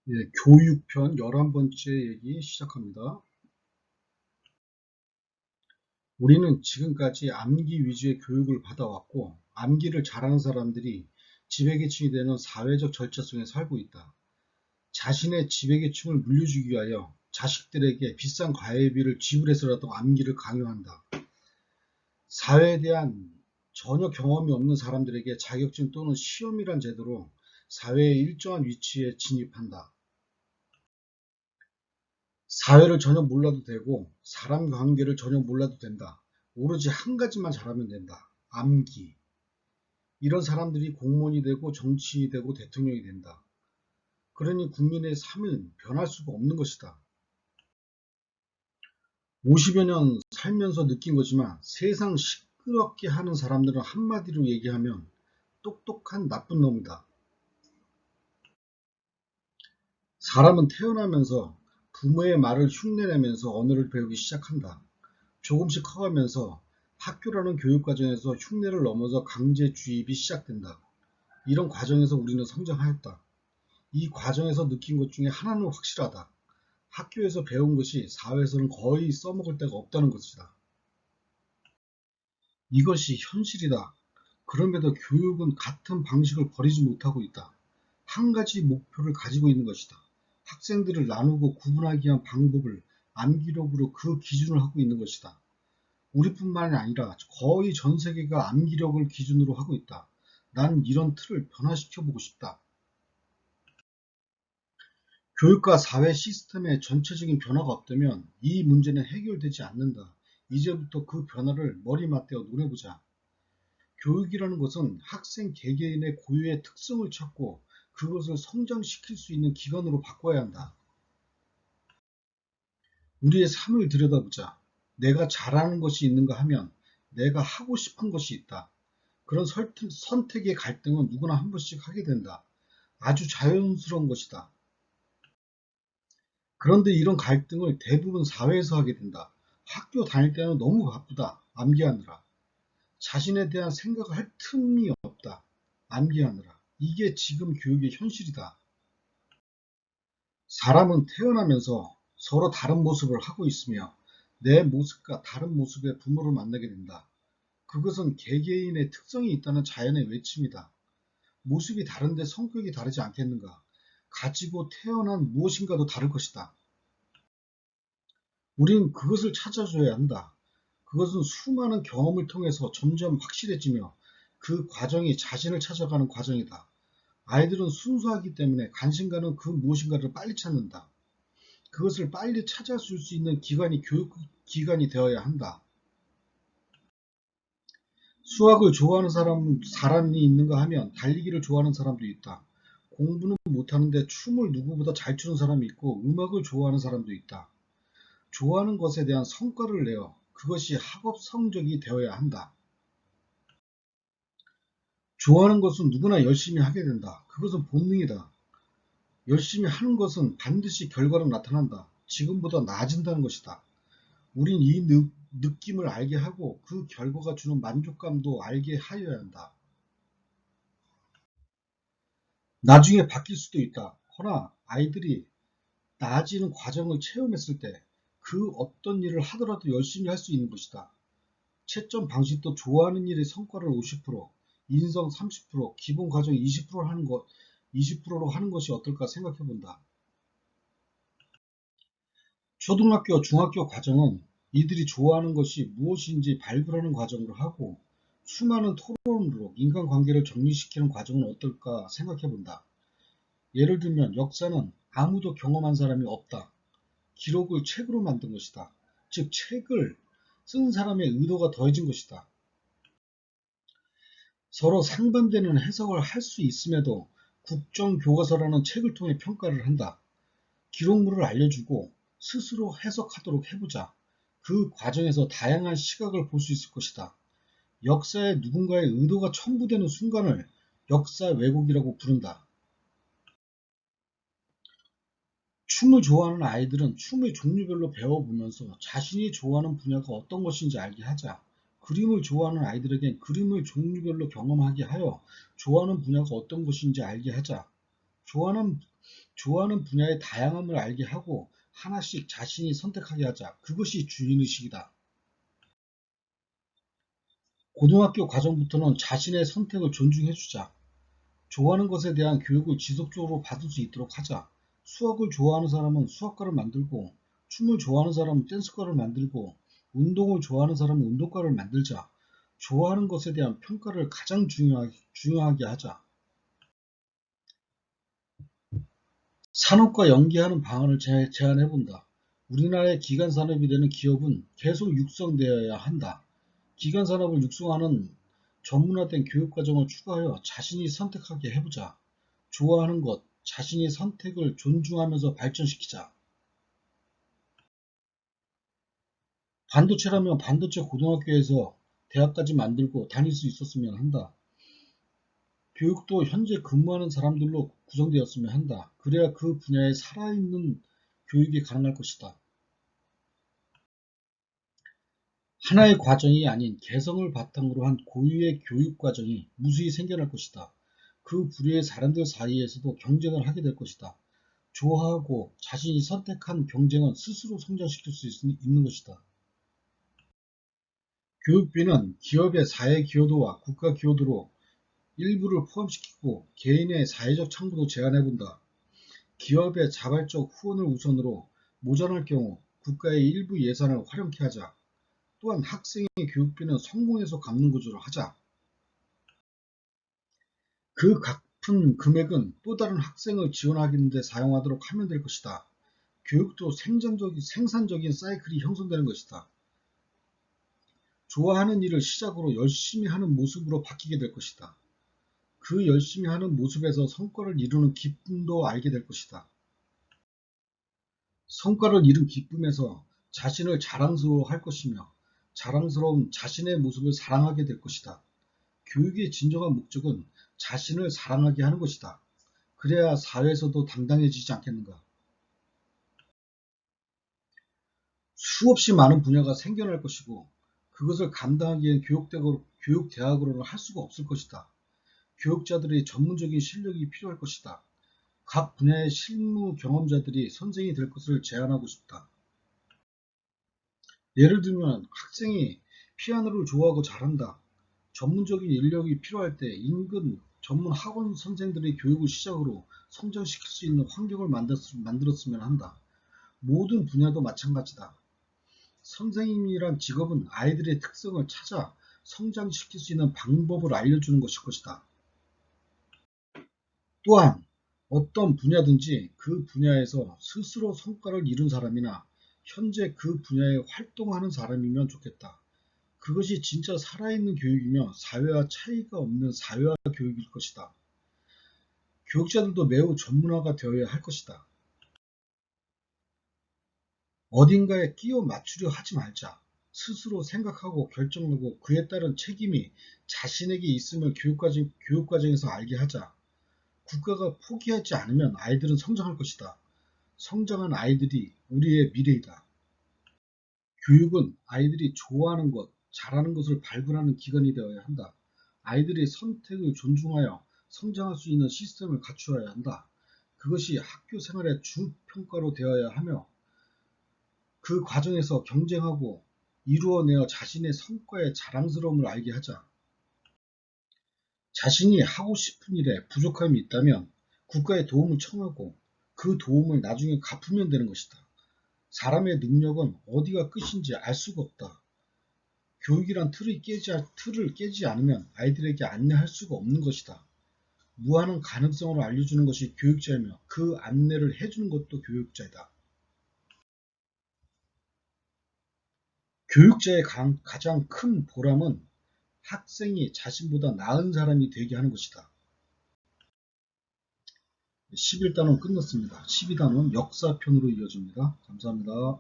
교육편 11번째 얘기 시작합니다. 우리는 지금까지 암기 위주의 교육을 받아왔고, 암기를 잘하는 사람들이 지배계층이 되는 사회적 절차 속에 살고 있다. 자신의 지배계층을 물려주기 위하여 자식들에게 비싼 과외비를 지불해서라도 암기를 강요한다. 사회에 대한 전혀 경험이 없는 사람들에게 자격증 또는 시험이란 제도로 사회의 일정한 위치에 진입한다. 사회를 전혀 몰라도 되고 사람 관계를 전혀 몰라도 된다. 오로지 한 가지만 잘하면 된다. 암기. 이런 사람들이 공무원이 되고 정치인이 되고 대통령이 된다. 그러니 국민의 삶은 변할 수가 없는 것이다. 50여 년 살면서 느낀 거지만 세상 시끄럽게 하는 사람들은 한마디로 얘기하면 똑똑한 나쁜 놈이다. 사람은 태어나면서 부모의 말을 흉내내면서 언어를 배우기 시작한다. 조금씩 커가면서 학교라는 교육과정에서 흉내를 넘어서 강제 주입이 시작된다. 이런 과정에서 우리는 성장하였다. 이 과정에서 느낀 것 중에 하나는 확실하다. 학교에서 배운 것이 사회에서는 거의 써먹을 데가 없다는 것이다. 이것이 현실이다. 그럼에도 교육은 같은 방식을 버리지 못하고 있다. 한 가지 목표를 가지고 있는 것이다. 학생들을 나누고 구분하기 위한 방법을 암기력으로 그 기준을 하고 있는 것이다. 우리뿐만이 아니라 거의 전 세계가 암기력을 기준으로 하고 있다. 나는 이런 틀을 변화시켜보고 싶다. 교육과 사회 시스템의 전체적인 변화가 없다면 이 문제는 해결되지 않는다. 이제부터 그 변화를 머리 맞대어 논해보자. 교육이라는 것은 학생 개개인의 고유의 특성을 찾고 그것을 성장시킬 수 있는 기관으로 바꿔야 한다. 우리의 삶을 들여다보자. 내가 잘하는 것이 있는가 하면 내가 하고 싶은 것이 있다. 그런 선택의 갈등은 누구나 한 번씩 하게 된다. 아주 자연스러운 것이다. 그런데 이런 갈등을 대부분 사회에서 하게 된다. 학교 다닐 때는 너무 바쁘다. 암기하느라. 자신에 대한 생각을 할 틈이 없다. 암기하느라. 이게 지금 교육의 현실이다. 사람은 태어나면서 서로 다른 모습을 하고 있으며 내 모습과 다른 모습의 부모를 만나게 된다. 그것은 개개인의 특성이 있다는 자연의 외침이다. 모습이 다른데 성격이 다르지 않겠는가? 가지고 태어난 무엇인가도 다를 것이다. 우린 그것을 찾아줘야 한다. 그것은 수많은 경험을 통해서 점점 확실해지며 그 과정이 자신을 찾아가는 과정이다. 아이들은 순수하기 때문에 관심가는 그 무엇인가를 빨리 찾는다. 그것을 빨리 찾아줄 수 있는 기관이 교육기관이 되어야 한다. 수학을 좋아하는 사람이 있는가 하면 달리기를 좋아하는 사람도 있다. 공부는 못하는데 춤을 누구보다 잘 추는 사람이 있고 음악을 좋아하는 사람도 있다. 좋아하는 것에 대한 성과를 내어 그것이 학업 성적이 되어야 한다. 좋아하는 것은 누구나 열심히 하게 된다. 그것은 본능이다. 열심히 하는 것은 반드시 결과로 나타난다. 지금보다 나아진다는 것이다. 우린 이 느낌을 알게 하고 그 결과가 주는 만족감도 알게 하여야 한다. 나중에 바뀔 수도 있다. 허나 아이들이 나아지는 과정을 체험했을 때 그 어떤 일을 하더라도 열심히 할 수 있는 것이다. 채점 방식도 좋아하는 일의 성과를 50%, 인성 30%, 기본 과정 20%로 하는 것이 어떨까 생각해 본다. 초등학교, 중학교 과정은 이들이 좋아하는 것이 무엇인지 발굴하는 과정으로 하고 수많은 토론으로 인간관계를 정리시키는 과정은 어떨까 생각해 본다. 예를 들면 역사는 아무도 경험한 사람이 없다. 기록을 책으로 만든 것이다. 즉 책을 쓴 사람의 의도가 더해진 것이다. 서로 상반되는 해석을 할 수 있음에도 국정교과서라는 책을 통해 평가를 한다. 기록물을 알려주고 스스로 해석하도록 해보자. 그 과정에서 다양한 시각을 볼 수 있을 것이다. 역사에 누군가의 의도가 첨부되는 순간을 역사 왜곡이라고 부른다. 춤을 좋아하는 아이들은 춤의 종류별로 배워보면서 자신이 좋아하는 분야가 어떤 것인지 알게 하자. 그림을 좋아하는 아이들에겐 그림을 종류별로 경험하게 하여 좋아하는 분야가 어떤 것인지 알게 하자. 좋아하는 좋아하는 분야의 다양함을 알게 하고 하나씩 자신이 선택하게 하자. 그것이 주인의식이다. 고등학교 과정부터는 자신의 선택을 존중해주자. 좋아하는 것에 대한 교육을 지속적으로 받을 수 있도록 하자. 수학을 좋아하는 사람은 수학과를 만들고, 춤을 좋아하는 사람은 댄스과를 만들고, 운동을 좋아하는 사람은 운동과를 만들자. 좋아하는 것에 대한 평가를 가장 중요하게 하자. 산업과 연계하는 방안을 제안해본다. 우리나라의 기간산업이 되는 기업은 계속 육성되어야 한다. 기간산업을 육성하는 전문화된 교육과정을 추가하여 자신이 선택하게 해보자. 좋아하는 것, 자신의 선택을 존중하면서 발전시키자. 반도체라면 반도체 고등학교에서 대학까지 만들고 다닐 수 있었으면 한다. 교육도 현재 근무하는 사람들로 구성되었으면 한다. 그래야 그 분야에 살아있는 교육이 가능할 것이다. 하나의 과정이 아닌 개성을 바탕으로 한 고유의 교육 과정이 무수히 생겨날 것이다. 그 부류의 사람들 사이에서도 경쟁을 하게 될 것이다. 좋아하고 자신이 선택한 경쟁은 스스로 성장시킬 수 있는 것이다. 교육비는 기업의 사회 기여도와 국가 기여도로 일부를 포함시키고 개인의 사회적 창구도 제한해본다. 기업의 자발적 후원을 우선으로 모자랄 경우 국가의 일부 예산을 활용케 하자. 또한 학생의 교육비는 성공해서 갚는 구조로 하자. 그 갚은 금액은 또 다른 학생을 지원하는 데 사용하도록 하면 될 것이다. 교육도 생산적인 사이클이 형성되는 것이다. 좋아하는 일을 시작으로 열심히 하는 모습으로 바뀌게 될 것이다. 그 열심히 하는 모습에서 성과를 이루는 기쁨도 알게 될 것이다. 성과를 이룬 기쁨에서 자신을 자랑스러워할 것이며 자랑스러운 자신의 모습을 사랑하게 될 것이다. 교육의 진정한 목적은 자신을 사랑하게 하는 것이다. 그래야 사회에서도 당당해지지 않겠는가. 수없이 많은 분야가 생겨날 것이고 그것을 감당하기엔 교육대학으로는 할 수가 없을 것이다. 교육자들의 전문적인 실력이 필요할 것이다. 각 분야의 실무 경험자들이 선생이 될 것을 제안하고 싶다. 예를 들면 학생이 피아노를 좋아하고 잘한다. 전문적인 인력이 필요할 때 인근 전문 학원 선생들의 교육을 시작으로 성장시킬 수 있는 환경을 만들었으면 한다. 모든 분야도 마찬가지다. 선생님이란 직업은 아이들의 특성을 찾아 성장시킬 수 있는 방법을 알려주는 것일 것이다. 또한 어떤 분야든지 그 분야에서 스스로 성과를 이룬 사람이나 현재 그 분야에 활동하는 사람이면 좋겠다. 그것이 진짜 살아있는 교육이며 사회와 차이가 없는 사회화 교육일 것이다. 교육자들도 매우 전문화가 되어야 할 것이다. 어딘가에 끼워 맞추려 하지 말자. 스스로 생각하고 결정하고 그에 따른 책임이 자신에게 있음을 교육과정에서 알게 하자. 국가가 포기하지 않으면 아이들은 성장할 것이다. 성장한 아이들이 우리의 미래이다. 교육은 아이들이 좋아하는 것, 잘하는 것을 발굴하는 기관이 되어야 한다. 아이들의 선택을 존중하여 성장할 수 있는 시스템을 갖추어야 한다. 그것이 학교 생활의 주 평가로 되어야 하며 그 과정에서 경쟁하고 이루어내어 자신의 성과의 자랑스러움을 알게 하자. 자신이 하고 싶은 일에 부족함이 있다면 국가의 도움을 청하고 그 도움을 나중에 갚으면 되는 것이다. 사람의 능력은 어디가 끝인지 알 수가 없다. 교육이란 틀을 깨지 않으면 아이들에게 안내할 수가 없는 것이다. 무한한 가능성을 알려주는 것이 교육자이며 그 안내를 해주는 것도 교육자이다. 교육자의 가장 큰 보람은 학생이 자신보다 나은 사람이 되게 하는 것이다. 11단원 끝났습니다. 12단원 역사편으로 이어집니다. 감사합니다.